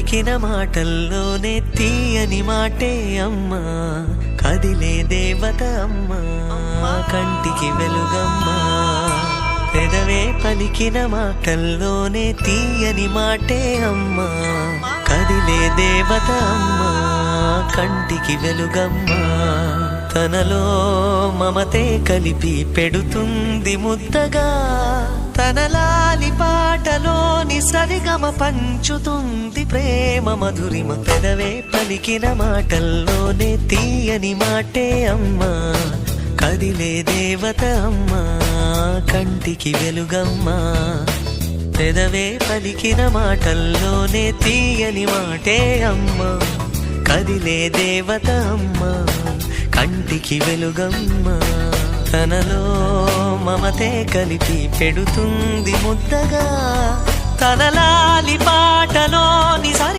పలికిన మాటల్లోనే తీయని మాటే అమ్మా, కదిలే దేవత అమ్మా, కంటికి వెలుగమ్మా. పెదవే పలికిన మాటల్లోనే తీయని మాటే అమ్మా, కదిలే దేవత అమ్మా, కంటికి వెలుగమ్మా. తనలో మమతే కలిపి పెడుతుంది ముద్దగా, తన లాలి పాటలోని సరిగమ పంచుతుంది ప్రేమ మధురిమ. పెదవే పలికిన మాటల్లోనే తీయని మాటే అమ్మా, కదిలే దేవత అమ్మా, కంటికి వెలుగమ్మా. పెదవే పలికిన మాటల్లోనే తీయని మాటే అమ్మా, కదిలే దేవత అమ్మా, కంటికి వెలుగమ్మా. తనలో మమతే కలిపి పెడుతుంది ముద్దగా, తన లాలి పాటలోని